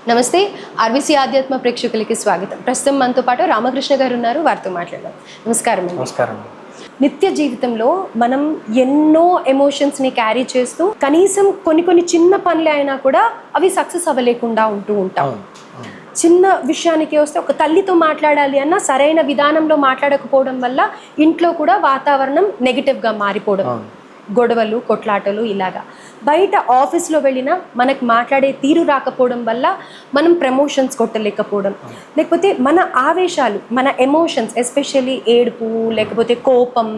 నమస్తే ఆర్బీసీ ఆధ్యాత్మ ప్రేక్షకులకి స్వాగతం. ప్రస్తుతం మనతో పాటు రామకృష్ణ గారు ఉన్నారు, వారితో మాట్లాడదాం. నమస్కారం. నమస్కారం. నిత్య జీవితంలో మనం ఎన్నో ఎమోషన్స్ని క్యారీ చేస్తూ కనీసం కొన్ని చిన్న పనులు అయినా కూడా అవి సక్సెస్ అవ్వలేకుండా ఉంటూ ఉంటాం. చిన్న విషయానికి వస్తే ఒక తల్లితో మాట్లాడాలి అన్నా సరైన విధానంలో మాట్లాడకపోవడం వల్ల ఇంట్లో కూడా వాతావరణం నెగిటివ్గా మారిపోవడం, గొడవలు, కొట్లాటలు, ఇలాగా. బయట ఆఫీస్లో వెళ్ళినా మనకు మాట్లాడే తీరు రాకపోవడం వల్ల మనం ప్రమోషన్స్ కొట్టలేకపోవడం, లేకపోతే మన ఆవేశాలు, మన ఎమోషన్స్, ఎస్పెషల్లీ ఏడుపు, లేకపోతే కోపం,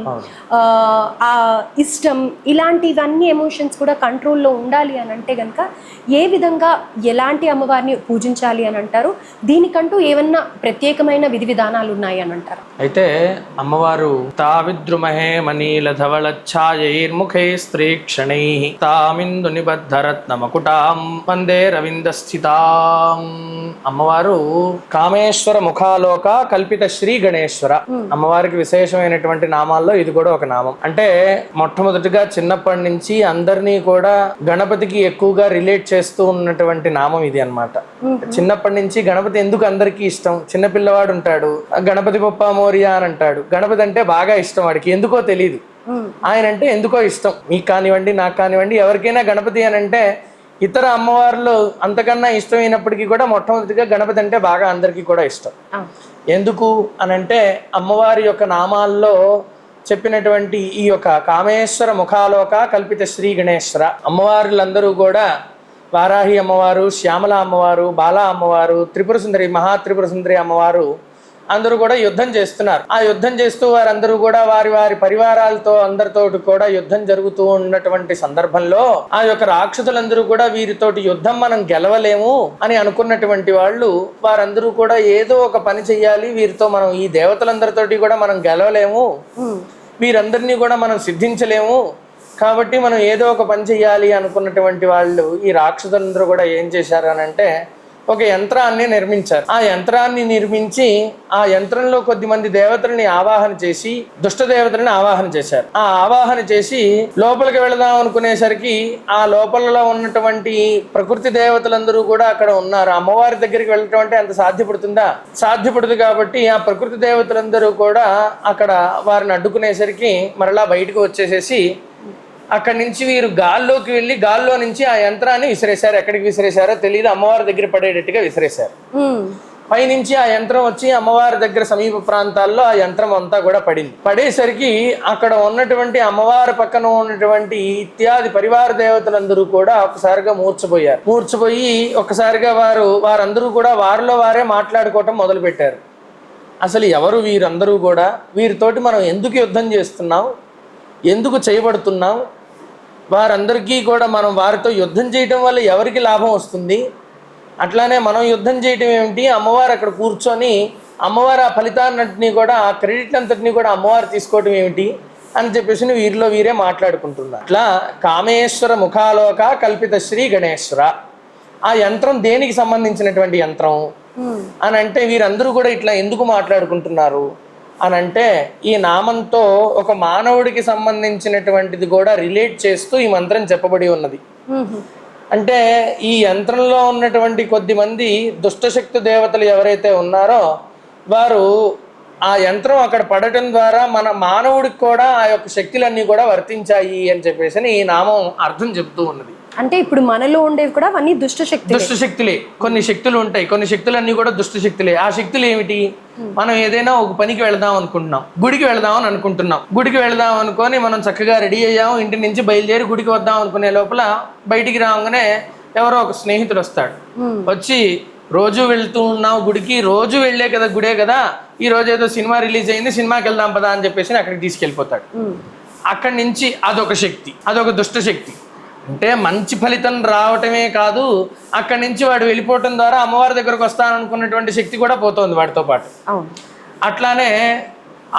ఇష్టం, ఇలాంటివన్నీ ఎమోషన్స్ కూడా కంట్రోల్లో ఉండాలి అని అంటే కనుక ఏ విధంగా ఎలాంటి అమ్మవారిని పూజించాలి అని అంటారు? దీనికంటూ ఏమన్నా ప్రత్యేకమైన విధి విధానాలు ఉన్నాయి అని అంటారు? అయితే అమ్మవారు తావిద్రుమహే మనీలధవళఛాయైర్ముఖే స్త్రీ క్షణై తామిందు నిబద్ధరత్నమకుటాం వందే రవిందస్థితాం. అమ్మవారు కామేశ్వర ముఖాలోక కల్పిత శ్రీ గణేశ్వర. అమ్మవారికి విశేషమైనటువంటి నామాల్లో ఇది కూడా ఒక నామం. అంటే మొట్టమొదటిగా చిన్నప్పటి నుంచి అందరినీ కూడా గణపతికి ఎక్కువగా రిలేట్ చేస్తూ ఉన్నటువంటి నామం ఇది అన్నమాట. చిన్నప్పటి నుంచి గణపతి ఎందుకు అందరికీ ఇష్టం? చిన్నపిల్లవాడు ఉంటాడు, గణపతి బొప్ప మోరియా అని అంటాడు. గణపతి అంటే బాగా ఇష్టం వాడికి, ఎందుకో తెలియదు. ఆయన అంటే ఎందుకో ఇష్టం. మీకు కానివ్వండి, నాకు కానివ్వండి, ఎవరికైనా గణపతి అని అంటే ఇతర అమ్మవార్లు అంతకన్నా ఇష్టమైనప్పటికీ కూడా మొట్టమొదటిగా గణపతి అంటే బాగా అందరికీ కూడా ఇష్టం. ఎందుకు అనంటే అమ్మవారి యొక్క నామాల్లో చెప్పినటువంటి ఈ యొక్క కామేశ్వర ముఖాలోక కల్పిత శ్రీ గణేశ్వర. అమ్మవారులందరూ కూడా వారాహి అమ్మవారు, శ్యామల అమ్మవారు, బాలా అమ్మవారు, త్రిపుర సుందరి, మహాత్రిపుర సుందరి అమ్మవారు అందరూ కూడా యుద్ధం చేస్తున్నారు. ఆ యుద్ధం చేస్తూ వారందరూ కూడా వారి వారి పరివారాలతో అందరితో కూడా యుద్ధం జరుగుతూ ఉన్నటువంటి సందర్భంలో ఆ యొక్క రాక్షసులందరూ కూడా వీరితోటి యుద్ధం మనం గెలవలేము అని అనుకున్నటువంటి వాళ్ళు వారందరూ కూడా ఏదో ఒక పని చెయ్యాలి, వీరితో మనం ఈ దేవతలందరితోటి కూడా మనం గెలవలేము, వీరందరినీ కూడా మనం సిద్ధించలేము, కాబట్టి మనం ఏదో ఒక పని చెయ్యాలి అనుకున్నటువంటి వాళ్ళు ఈ రాక్షసులందరూ కూడా ఏం చేశారు అని అంటే ఒక యంత్రాన్ని నిర్మించారు. ఆ యంత్రాన్ని నిర్మించి ఆ యంత్రంలో కొద్దిమంది దేవతల్ని ఆవాహన చేసి దుష్ట దేవతల్ని ఆవాహన చేశారు. ఆ ఆవాహన చేసి లోపలికి వెళదాం అనుకునేసరికి ఆ లోపలలో ఉన్నటువంటి ప్రకృతి దేవతలందరూ కూడా అక్కడ ఉన్నారు. అమ్మవారి దగ్గరికి వెళ్ళటం అంటే అంత సాధ్యపడుతుందా? సాధ్యపడదు. కాబట్టి ఆ ప్రకృతి దేవతలందరూ కూడా అక్కడ వారిని అడ్డుకునేసరికి మరలా బయటకు వచ్చేసేసి అక్కడి నుంచి వీరు గాల్లోకి వెళ్ళి గాల్లో నుంచి ఆ యంత్రాన్ని విసిరేశారు. ఎక్కడికి విసిరేశారో తెలియదు, అమ్మవారి దగ్గర పడేటట్టుగా విసిరేశారు. పైనుంచి ఆ యంత్రం వచ్చి అమ్మవారి దగ్గర సమీప ప్రాంతాల్లో ఆ యంత్రం అంతా కూడా పడింది. పడేసరికి అక్కడ ఉన్నటువంటి అమ్మవారి పక్కన ఉన్నటువంటి ఇత్యాది పరివార దేవతలందరూ కూడా ఒకసారిగా మూర్చపోయారు. మూర్చపోయి ఒక్కసారిగా వారందరూ కూడా వారిలో వారే మాట్లాడుకోవటం మొదలు పెట్టారు. అసలు ఎవరు వీరందరూ కూడా? వీరితోటి మనం ఎందుకు యుద్ధం చేస్తున్నాం, ఎందుకు చేయబడుతున్నాం, వారందరికీ కూడా మనం వారితో యుద్ధం చేయటం వల్ల ఎవరికి లాభం వస్తుంది, అట్లానే మనం యుద్ధం చేయటం ఏమిటి, అమ్మవారు అక్కడ కూర్చొని అమ్మవారు ఆ ఫలితాన్నింటినీ కూడా ఆ క్రెడిట్ అంతటినీ కూడా అమ్మవారు తీసుకోవటం ఏమిటి అని చెప్పేసి వీరిలో వీరే మాట్లాడుకుంటున్నారు. అట్లా కామేశ్వర ముఖాలోక కల్పిత శ్రీ గణేశ్వర. ఆ యంత్రం దేనికి సంబంధించినటువంటి యంత్రం అని అంటే వీరందరూ కూడా ఇట్లా ఎందుకు మాట్లాడుకుంటున్నారు అని అంటే ఈ నామంతో ఒక మానవుడికి సంబంధించినటువంటిది కూడా రిలేట్ చేస్తూ ఈ మంత్రం చెప్పబడి ఉన్నది. అంటే ఈ యంత్రంలో ఉన్నటువంటి కొద్దిమంది దుష్టశక్తి దేవతలు ఎవరైతే ఉన్నారో వారు ఆ యంత్రం అక్కడ పడటం ద్వారా మన మానవుడికి కూడా ఆ యొక్క శక్తులన్నీ కూడా వర్తించాయి అని చెప్పేసి ఈ నామం అర్థం చెప్తూ ఉన్నది. అంటే ఇప్పుడు మనలో ఉండేవి కూడా అవన్నీ దుష్టశక్తులే. కొన్ని శక్తులు ఉంటాయి, కొన్ని శక్తులన్నీ కూడా దుష్టశక్తులే. ఆ శక్తులు ఏమిటి? మనం ఏదైనా ఒక పనికి వెళదాం అనుకుంటున్నాం, గుడికి వెళదామని అనుకుంటున్నాం. గుడికి వెళదాం అనుకొని మనం చక్కగా రెడీ అయ్యాము, ఇంటి నుంచి బయలుదేరి గుడికి వద్దాం అనుకునే లోపల బయటికి రాగానే ఎవరో ఒక స్నేహితుడు వస్తాడు. వచ్చి రోజు వెళ్తూ ఉన్నావు గుడికి, రోజు వెళ్ళే కదా గుడే కదా, ఈ రోజు ఏదో సినిమా రిలీజ్ అయింది, సినిమాకి వెళ్దాం పదా అని చెప్పేసి అక్కడికి తీసుకెళ్ళిపోతాడు. అక్కడి నుంచి అదొక శక్తి, అదొక దుష్ట శక్తి. అంటే మంచి ఫలితం రావటమే కాదు, అక్కడి నుంచి వాడు వెళ్ళిపోవటం ద్వారా అమ్మవారి దగ్గరకు వస్తాననుకున్నటువంటి శక్తి కూడా పోతుంది వాడితో పాటు. అట్లానే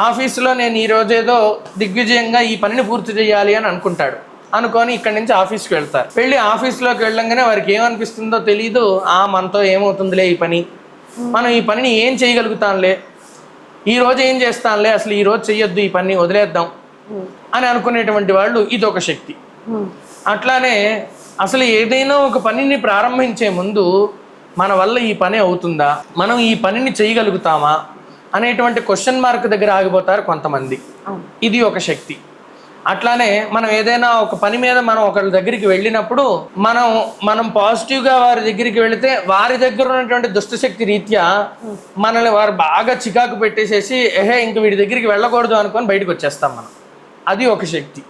ఆఫీసులో నేను ఈరోజు ఏదో దిగ్విజయంగా ఈ పనిని పూర్తి చేయాలి అని అనుకుంటాడు. అనుకొని ఇక్కడి నుంచి ఆఫీస్కి వెళ్తారు. వెళ్ళి ఆఫీస్లోకి వెళ్ళంగానే వారికి ఏమనిపిస్తుందో తెలీదు, మనతో ఏమవుతుందిలే ఈ పని, మనం ఈ పనిని ఏం చేయగలుగుతాంలే, ఈరోజు ఏం చేస్తాంలే, అసలు ఈరోజు చెయ్యొద్దు, ఈ పని వదిలేద్దాం అని అనుకునేటువంటి వాళ్ళు ఇదొక శక్తి. అట్లానే అసలు ఏదైనా ఒక పనిని ప్రారంభించే ముందు మన వల్ల ఈ పని అవుతుందా, మనం ఈ పనిని చేయగలుగుతామా అనేటువంటి క్వశ్చన్ మార్క్ దగ్గర ఆగిపోతారు కొంతమంది. ఇది ఒక శక్తి. అట్లానే మనం ఏదైనా ఒక పని మీద మనం ఒకరి దగ్గరికి వెళ్ళినప్పుడు మనం పాజిటివ్గా వారి దగ్గరికి వెళితే వారి దగ్గర ఉన్నటువంటి దుష్టశక్తి రీత్యా మనల్ని వారు బాగా చికాకు పెట్టేసేసి ఇంక వీడి దగ్గరికి వెళ్ళకూడదు అనుకొని బయటకు వచ్చేస్తాం మనం. అది ఒక శక్తి.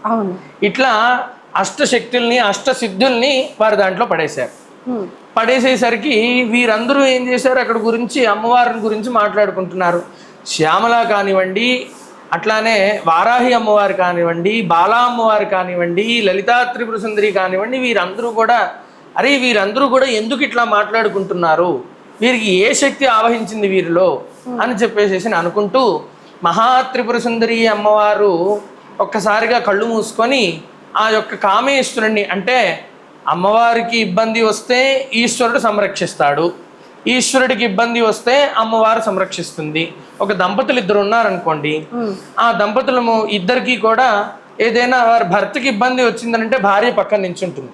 ఇట్లా అష్టశక్తుల్ని అష్టసిద్ధుల్ని వారు దాంట్లో పడేశారు. పడేసేసరికి వీరందరూ ఏం చేశారు, అక్కడ గురించి అమ్మవారిని గురించి మాట్లాడుకుంటున్నారు. శ్యామల కానివ్వండి, అట్లానే వారాహి అమ్మవారు కానివ్వండి, బాలా అమ్మవారు కానివ్వండి, లలితా త్రిపుర సుందరి కానివ్వండి, వీరందరూ కూడా ఎందుకు ఇట్లా మాట్లాడుకుంటున్నారు, వీరికి ఏ శక్తి ఆవహించింది వీరిలో అని చెప్పేసి అనుకుంటూ మహాత్రిపుర సుందరి అమ్మవారు ఒక్కసారిగా కళ్ళు మూసుకొని ఆ యొక్క కామేశ్వరుణ్ణి, అంటే అమ్మవారికి ఇబ్బంది వస్తే ఈశ్వరుడు సంరక్షిస్తాడు, ఈశ్వరుడికి ఇబ్బంది వస్తే అమ్మవారు సంరక్షిస్తుంది. ఒక దంపతులు ఇద్దరు ఉన్నారనుకోండి, ఆ దంపతులము ఇద్దరికి కూడా ఏదైనా వారి భర్తకి ఇబ్బంది వచ్చిందనంటే భార్య పక్కన నించుంటుంది.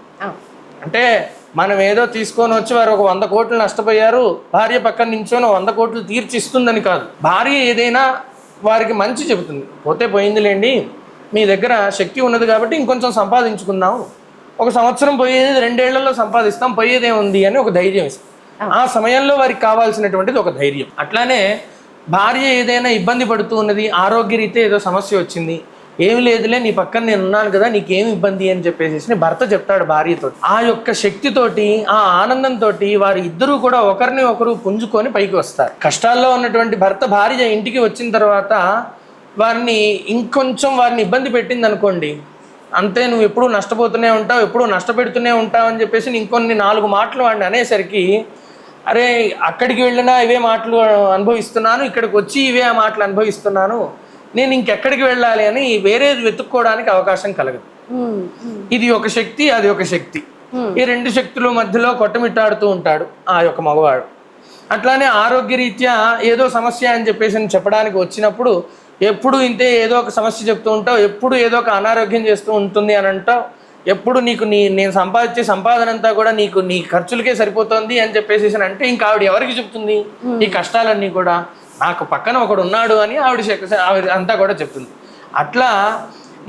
అంటే మనం ఏదో తీసుకొని వచ్చి వారు ఒక 100 కోట్లు నష్టపోయారు, భార్య పక్కన నించొని 100 కోట్లు తీర్చిస్తుందని కాదు. భార్య ఏదైనా వారికి మంచి చెబుతుంది. పోతే పోయిందిలేండి, మీ దగ్గర శక్తి ఉన్నది కాబట్టి ఇంకొంచెం సంపాదించుకుందాం, 1 సంవత్సరం పోయేది 2 ఏళ్లలో సంపాదిస్తాం, పోయేదేముంది అని ఒక ధైర్యం ఇస్తాం. ఆ సమయంలో వారికి కావాల్సినటువంటిది ఒక ధైర్యం. అట్లానే భార్య ఏదైనా ఇబ్బంది పడుతూ ఉన్నది, ఆరోగ్యరీత్యా ఏదో సమస్య వచ్చింది, ఏమి లేదులే నీ పక్కన నేను ఉన్నాను కదా, నీకేమి ఇబ్బంది అని చెప్పేసి భర్త చెప్తాడు భార్యతో. ఆ యొక్క శక్తితోటి, ఆ ఆనందంతో వారి ఇద్దరూ కూడా ఒకరిని ఒకరు పుంజుకొని పైకి వస్తారు. కష్టాల్లో ఉన్నటువంటి భార్య ఇంటికి వచ్చిన తర్వాత వారిని ఇంకొంచెం ఇబ్బంది పెట్టింది అనుకోండి, అంతే, నువ్వు ఎప్పుడూ నష్టపోతూనే ఉంటావు, ఎప్పుడూ నష్టపెడుతూనే ఉంటావు అని చెప్పేసి ఇంకొన్ని 4 మాటలు వాడిని అనేసరికి, అరే అక్కడికి వెళ్ళినా ఇవే మాటలు అనుభవిస్తున్నాను, ఇక్కడికి వచ్చి ఇవే మాటలు అనుభవిస్తున్నాను, నేను ఇంకెక్కడికి వెళ్ళాలి అని వేరేది వెతుక్కోవడానికి అవకాశం కలగదు. ఇది ఒక శక్తి, అది ఒక శక్తి. ఈ 2 శక్తుల మధ్యలో కొట్టమిట్టాడుతూ ఉంటాడు ఆ యొక్క మగవాడు. అట్లానే ఆరోగ్యరీత్యా ఏదో సమస్య అని చెప్పేసి చెప్పడానికి వచ్చినప్పుడు ఎప్పుడు ఇంతే ఏదో ఒక సమస్య చెప్తూ ఉంటావు, ఎప్పుడు ఏదో ఒక అనారోగ్యం చేస్తూ ఉంటుంది అని అంటావు, ఎప్పుడు నీకు నేను సంపాదించే సంపాదన అంతా కూడా నీ ఖర్చులకే సరిపోతుంది అని చెప్పేసి అంటే ఇంకా ఆవిడ ఎవరికి చెప్తుంది ఈ కష్టాలన్నీ కూడా? నాకు పక్కన ఒకడు ఉన్నాడు అని ఆవిడ అంతా కూడా చెప్తుంది. అట్లా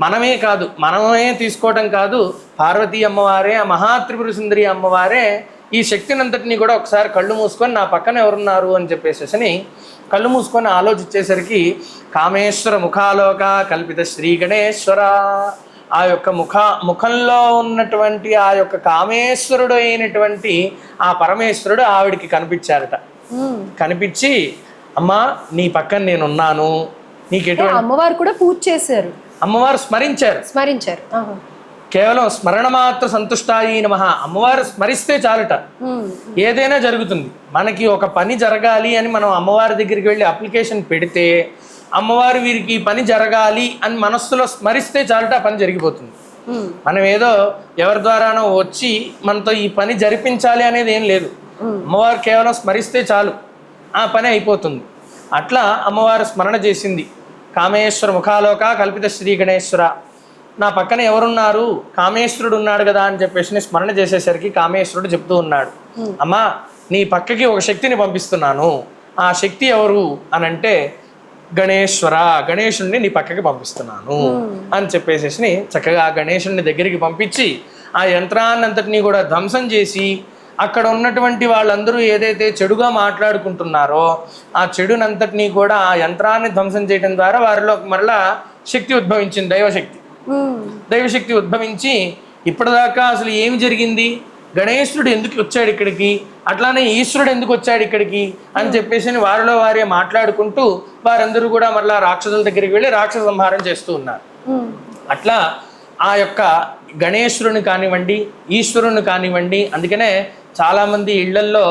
మనమే తీసుకోవటం కాదు, పార్వతీ అమ్మవారే, ఆ మహాత్రిపుర సుందరి అమ్మవారే ఈ శక్తిని అంతటినీ కూడా ఒకసారి కళ్ళు మూసుకొని నా పక్కన ఎవరున్నారు అని చెప్పేసి కళ్ళు మూసుకొని ఆలోచించేసరికి కామేశ్వర ముఖాలోక కల్పిత శ్రీ గణేశ్వర, ఆ యొక్క ముఖంలో ఉన్నటువంటి ఆ యొక్క కామేశ్వరుడు అయినటువంటి ఆ పరమేశ్వరుడు ఆవిడికి కనిపించారట. కనిపించి, అమ్మా నీ పక్కన నేనున్నాను, నీకెటువంటి అమ్మవారు కూడా పూజ చేశారు, అమ్మవారు స్మరించారు. కేవలం స్మరణ మాత్ర సంతుష్టాయి నమః. అమ్మవారు స్మరిస్తే చాలట, ఏదైనా జరుగుతుంది. మనకి ఒక పని జరగాలి అని మనం అమ్మవారి దగ్గరికి వెళ్ళి అప్లికేషన్ పెడితే, అమ్మవారు వీరికి ఈ పని జరగాలి అని మనస్సులో స్మరిస్తే చాలట, ఆ పని జరిగిపోతుంది. మనం ఏదో ఎవరి ద్వారానో వచ్చి మనతో ఈ పని జరిపించాలి అనేది ఏం లేదు. అమ్మవారు కేవలం స్మరిస్తే చాలు, ఆ పని అయిపోతుంది. అట్లా అమ్మవారు స్మరణ చేసింది. కామేశ్వర ముఖాలోక కల్పిత శ్రీ గణేశ్వర, నా పక్కన ఎవరున్నారు, కామేశ్వరుడు ఉన్నాడు కదా అని చెప్పేసి స్మరణ చేసేసరికి కామేశ్వరుడు చెప్తూ ఉన్నాడు, అమ్మా నీ పక్కకి ఒక శక్తిని పంపిస్తున్నాను, ఆ శక్తి ఎవరు అని అంటే గణేశ్వర, గణేశుడిని నీ పక్కకి పంపిస్తున్నాను అని చెప్పేసి చక్కగా గణేశుడిని దగ్గరికి పంపించి ఆ యంత్రాన్ని అంతటినీ కూడా ధ్వంసం చేసి, అక్కడ ఉన్నటువంటి వాళ్ళందరూ ఏదైతే చెడుగా మాట్లాడుకుంటున్నారో ఆ చెడునంతటినీ కూడా ఆ యంత్రాన్ని ధ్వంసం చేయడం ద్వారా వారిలో మరలా శక్తి ఉద్భవించింది, దైవశక్తి ఉద్భవించి, ఇప్పటిదాకా అసలు ఏమి జరిగింది, గణేశుడు ఎందుకు వచ్చాడు ఇక్కడికి, అట్లానే ఈశ్వరుడు ఎందుకు వచ్చాడు ఇక్కడికి అని చెప్పేసి వారిలో వారే మాట్లాడుకుంటూ వారందరూ కూడా మరలా రాక్షసుల దగ్గరికి వెళ్ళి రాక్షస సంహారం చేస్తూ ఉన్నారు. అట్లా ఆ యొక్క గణేశ్వరుని కానివ్వండి, ఈశ్వరుని కానివ్వండి, అందుకనే చాలామంది ఇళ్లల్లో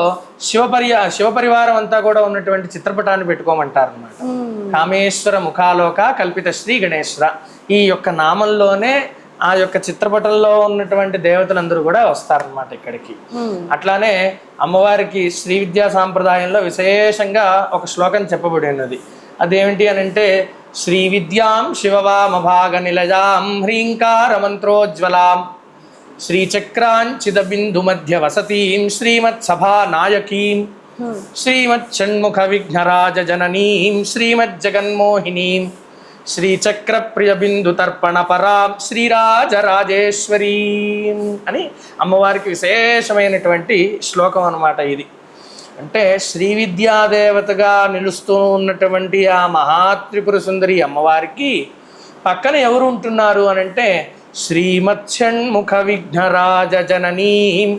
శివపరివారం అంతా కూడా ఉన్నటువంటి చిత్రపటాన్ని పెట్టుకోమంటారు అన్నమాట. కామేశ్వర ముఖాలోక కల్పిత శ్రీ గణేశ్వర, ఈ యొక్క నామంలోనే ఆ యొక్క చిత్రపటంలో ఉన్నటువంటి దేవతలందరూ కూడా వస్తారనమాట ఇక్కడికి. అట్లానే అమ్మవారికి శ్రీ విద్యా సాంప్రదాయంలో విశేషంగా ఒక శ్లోకం చెప్పబడి ఉన్నది. అదేమిటి అని అంటే, శ్రీ విద్యాం శివవామభాగ నిలయాం హ్రీంకార మంత్రోజ్వలాం శ్రీచక్రాంచిత బిందు మధ్య వసతీం శ్రీమత్సభా నాయకీం శ్రీమచ్చణ్ముఖ విఘ్నరాజ జననీం శ్రీమజ్జగన్మోహినీం శ్రీచక్ర ప్రియ బిందు తర్పణ పరాం శ్రీరాజరాజేశ్వరీం అని అమ్మవారికి విశేషమైనటువంటి శ్లోకం అన్నమాట ఇది. అంటే శ్రీ విద్యాదేవతగా నిలుస్తూ ఉన్నటువంటి ఆ మహాత్రిపుర సుందరి అమ్మవారికి పక్కన ఎవరు ఉంటున్నారు అనంటే శ్రీమత్షణ్ముఖ విఘ్నరాజ జననీం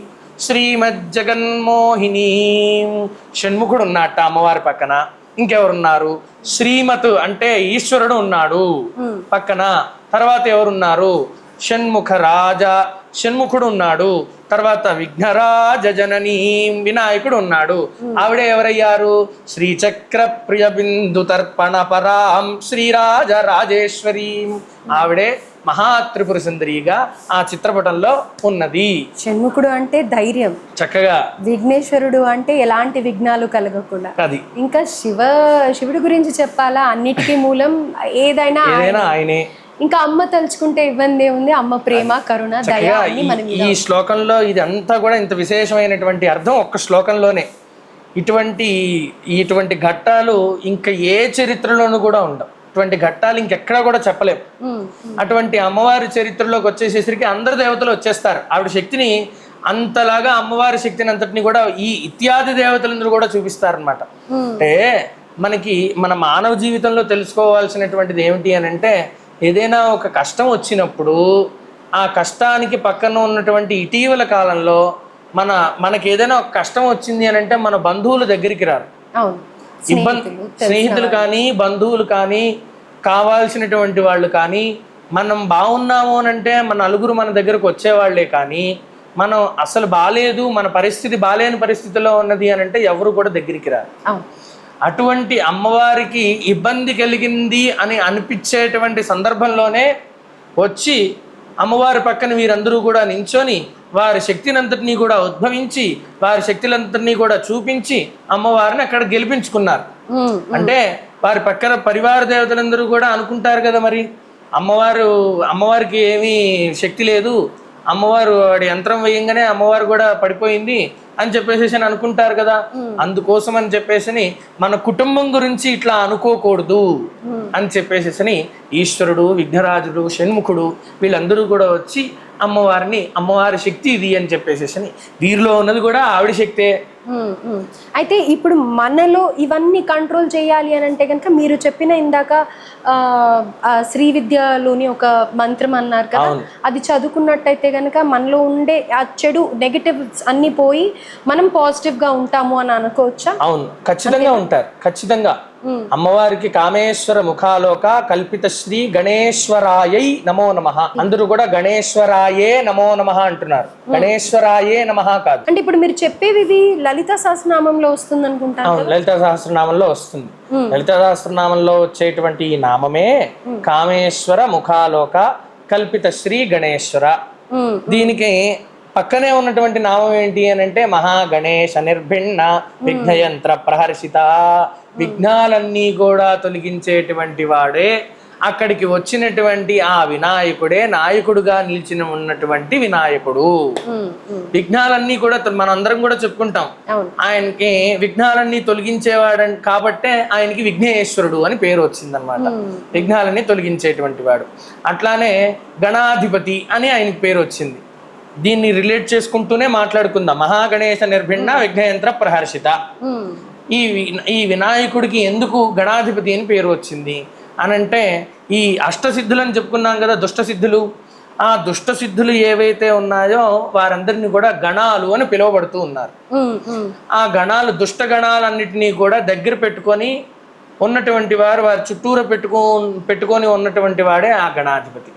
శ్రీమజ్జగన్మోహినీం. షణ్ముఖుడు ఉన్నట్ట అమ్మవారి పక్కన. ఇంకెవరున్నారు? శ్రీమత్ అంటే ఈశ్వరుడు ఉన్నాడు పక్కన. తర్వాత ఎవరున్నారు? షణ్ముఖ రాజ షణ్ముఖుడు ఉన్నాడు. తర్వాత విఘ్నరాజ జననీ వినాయకుడు ఉన్నాడు. ఆవిడే ఎవరయ్యారు? శ్రీచక్ర ప్రియ బిందు తర్పణ పరాం శ్రీరాజ రాజేశ్వరీ. ఆవిడే మహాత్రిపుర సుందరిగా ఆ చిత్రపటంలో ఉన్నది. షణ్ముఖుడు అంటే ధైర్యం చక్కగా, విఘ్నేశ్వరుడు అంటే ఎలాంటి విఘ్నాలు కలగకుండా. అది ఇంకా శివుడి గురించి చెప్పాలా? అన్నిటికీ మూలం ఏదైనా ఆయనే. ఇంకా అమ్మ తలుచుకుంటే ఇబ్బంది ఉంది. అమ్మ ప్రేమ, కరుణ, దయ అన్ని మన మీద. ఈ శ్లోకంలో ఇది అంతా కూడా ఇంత విశేషమైనటువంటి అర్థం ఒక్క శ్లోకంలోనే. ఇటువంటి ఘట్టాలు ఇంకా ఏ చరిత్రలోనూ కూడా ఉండవు. ఇటువంటి ఘట్టాలు ఇంకెక్కడా కూడా చెప్పలేం. అటువంటి అమ్మవారి చరిత్రలోకి వచ్చేసేసరికి అందరు దేవతలు వచ్చేస్తారు. ఆవిడ శక్తిని అంతలాగా అమ్మవారి శక్తిని అంతటిని కూడా ఈ ఇత్యాది దేవతలందరూ కూడా చూపిస్తారనమాట. అంటే మనకి మన మానవ జీవితంలో తెలుసుకోవాల్సినటువంటిది ఏమిటి అని అంటే, ఏదైనా ఒక కష్టం వచ్చినప్పుడు ఆ కష్టానికి పక్కన ఉన్నటువంటి ఇటీవల కాలంలో మనకి ఏదైనా ఒక కష్టం వచ్చింది అని అంటే మన బంధువుల దగ్గరికి రారు. స్నేహితులు కానీ బంధువులు కానీ కావాల్సినటువంటి వాళ్ళు కానీ మనం బాగున్నాము అని అంటే మన నలుగురు మన దగ్గరకు వచ్చేవాళ్లే కానీ మనం అసలు బాలేదు, మన పరిస్థితి బాలేని పరిస్థితిలో ఉన్నది అని అంటే ఎవరు కూడా దగ్గరికి రారు. అటువంటి అమ్మవారికి ఇబ్బంది కలిగింది అని అనిపించేటువంటి సందర్భంలోనే వచ్చి అమ్మవారి పక్కన వీరందరూ కూడా నించొని వారి శక్తినంతటినీ కూడా ఉద్భవించి వారి శక్తులంతటినీ కూడా చూపించి అమ్మవారిని అక్కడ గెలిపించుకున్నారు. అంటే వారి పక్కన పరివార దేవతలందరూ కూడా అనుకుంటారు కదా, మరి అమ్మవారికి ఏమీ శక్తి లేదు, అమ్మవారు వాడి యంత్రం వేయంగానే అమ్మవారు కూడా పడిపోయింది అని చెప్పేసి అనుకుంటారు కదా. అందుకోసం అని చెప్పేసి మన కుటుంబం గురించి ఇట్లా అనుకోకూడదు అని చెప్పేసి ఈశ్వరుడు, విఘ్నరాజుడు, షణ్ముఖుడు వీళ్ళందరూ కూడా వచ్చి అమ్మవారి శక్తి ఇది అని చెప్పేసి వీరిలో ఉన్నది కూడా ఆవిడ శక్తే. అయితే ఇప్పుడు మనలో ఇవన్నీ కంట్రోల్ చేయాలి అని అంటే కనుక మీరు చెప్పిన ఇందాక శ్రీ విద్యలోని ఒక మంత్రం అన్నారు కదా, అది చదువుకున్నట్టయితే కనుక మనలో ఉండే ఆ చెడు నెగటివ్స్ అన్ని పోయి మనం పాజిటివ్ గా ఉంటాము అని అనుకోవచ్చా? అవును, ఖచ్చితంగా ఉంటారు. ఖచ్చితంగా అమ్మవారికి కామేశ్వర ముఖాలోక కల్పిత శ్రీ గణేశ్వరాయై నమో నమః. అందరూ కూడా గణేశ్వరాయే నమో నమః అంటున్నారు, గణేశ్వరాయే నమః కాదు. అంటే ఇప్పుడు మీరు చెప్పేది ఇది లలిత సహస్రనామంలో వస్తుంది అనుకుంటాను. అవును, లలిత సహస్రనామంలో వస్తుంది. లలిత సహస్రనామంలో వచ్చేటువంటి ఈ నామమే కామేశ్వర ముఖాలోక కల్పిత శ్రీ గణేశ్వర. దీనికి పక్కనే ఉన్నటువంటి నామం ఏంటి అని అంటే మహాగణేశ నిర్భిన్న విఘ్నయంత్ర ప్రహర్షిత. విఘ్నాలన్నీ కూడా తొలగించేటువంటి వాడే, అక్కడికి వచ్చినటువంటి ఆ వినాయకుడే నాయకుడుగా నిలిచిన ఉన్నటువంటి వినాయకుడు. విఘ్నాలన్నీ కూడా మనందరం కూడా చెప్పుకుంటాం, ఆయనకి విఘ్నాలన్నీ తొలగించేవాడు కాబట్టే ఆయనకి విఘ్నేశ్వరుడు అని పేరు వచ్చిందనమాట. విఘ్నాలన్నీ తొలగించేటువంటి వాడు. అట్లానే గణాధిపతి అని ఆయనకి పేరు వచ్చింది. దీన్ని రిలేట్ చేసుకుంటూనే మాట్లాడుకుందాం. మహాగణేశ నిర్భిన్న విఘ్నయంత్ర ప్రహర్షిత. ఈ వినాయకుడికి ఎందుకు గణాధిపతి అని పేరు వచ్చింది అనంటే, ఈ అష్టసిద్ధులు అని చెప్పుకున్నాం కదా, దుష్టసిద్ధులు. ఆ దుష్టసిద్ధులు ఏవైతే ఉన్నాయో వారందరినీ కూడా గణాలు అని పిలువబడుతూ ఉన్నారు. ఆ గణాలు, దుష్ట గణాలన్నిటినీ కూడా దగ్గర పెట్టుకొని ఉన్నటువంటి వారు చుట్టూరు పెట్టుకొని ఉన్నటువంటి వాడే ఆ గణాధిపతి.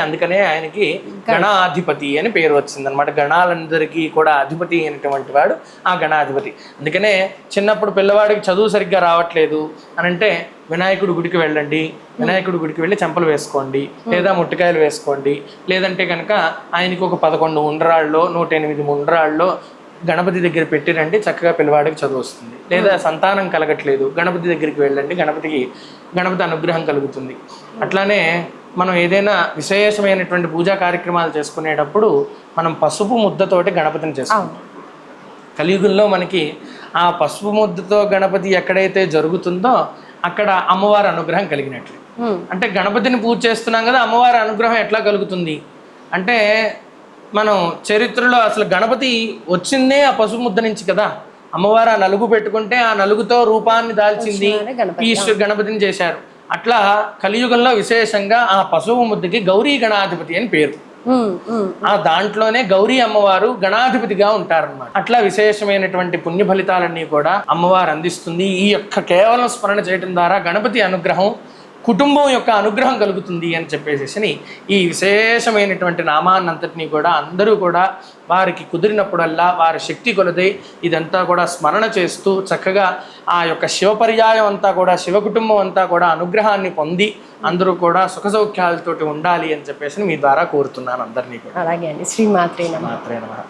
అందుకనే ఆయనకి గణాధిపతి అని పేరు వచ్చింది అనమాట. గణాలందరికీ కూడా అధిపతి అయినటువంటి వాడు ఆ గణాధిపతి. అందుకనే చిన్నప్పుడు పిల్లవాడికి చదువు సరిగ్గా రావట్లేదు అనంటే వినాయకుడి గుడికి వెళ్ళండి, వినాయకుడి గుడికి వెళ్ళి చెంపలు వేసుకోండి, లేదా ముట్టికాయలు వేసుకోండి, లేదంటే కనుక ఆయనకి ఒక 11 ఉండ్రాళ్ళలో 108 ఉండ్రాళ్ళలో గణపతి దగ్గర పెట్టిరండి, చక్కగా పిల్లవాడికి చదువు వస్తుంది. లేదా సంతానం కలగట్లేదు, గణపతి దగ్గరికి వెళ్ళండి, గణపతి అనుగ్రహం కలుగుతుంది. అట్లానే మనం ఏదైనా విశేషమైనటువంటి పూజా కార్యక్రమాలు చేసుకునేటప్పుడు మనం పసుపు ముద్దతోటి గణపతిని చేసుకుంటాం. కలియుగంలో మనకి ఆ పసుపు ముద్దతో గణపతి ఎక్కడైతే జరుగుతుందో అక్కడ అమ్మవారి అనుగ్రహం కలిగినట్లు. అంటే గణపతిని పూజ చేస్తున్నాం కదా, అమ్మవారి అనుగ్రహం ఎట్లా కలుగుతుంది అంటే, మనం చరిత్రలో అసలు గణపతి వచ్చిందే ఆ పసుపు ముద్ద నుంచి కదా. అమ్మవారు ఆ నలుగు పెట్టుకుంటే ఆ నలుగుతో రూపాన్ని దాల్చింది ఈశ్వర గణపతిని చేశారు. అట్లా కలియుగంలో విశేషంగా ఆ పసుపు ముద్దకి గౌరీ గణాధిపతి అని పేరు. ఆ దాంట్లోనే గౌరీ అమ్మవారు గణాధిపతిగా ఉంటారన్నమాట. అట్లా విశేషమైనటువంటి పుణ్య ఫలితాలన్నీ కూడా అమ్మవారు అందిస్తుంది. ఈ యొక్క కేవలం స్మరణ చేయడం ద్వారా గణపతి అనుగ్రహం, కుటుంబం యొక్క అనుగ్రహం కలుగుతుంది అని చెప్పేసి ఈ విశేషమైనటువంటి నామాన్నంతటినీ కూడా అందరూ కూడా వారికి కుదిరినప్పుడల్లా వారి శక్తి కొలది ఇదంతా కూడా స్మరణ చేస్తూ చక్కగా ఆ యొక్క శివపర్యాయం అంతా కూడా, శివ కుటుంబం అంతా కూడా అనుగ్రహాన్ని పొంది అందరూ కూడా సుఖ సౌఖ్యాలతోటి ఉండాలి అని చెప్పేసి మీ ద్వారా కోరుతున్నాను అందరినీ కూడా. అలాగే అండి. శ్రీమాత్రే నమః. మాత్రే నమః.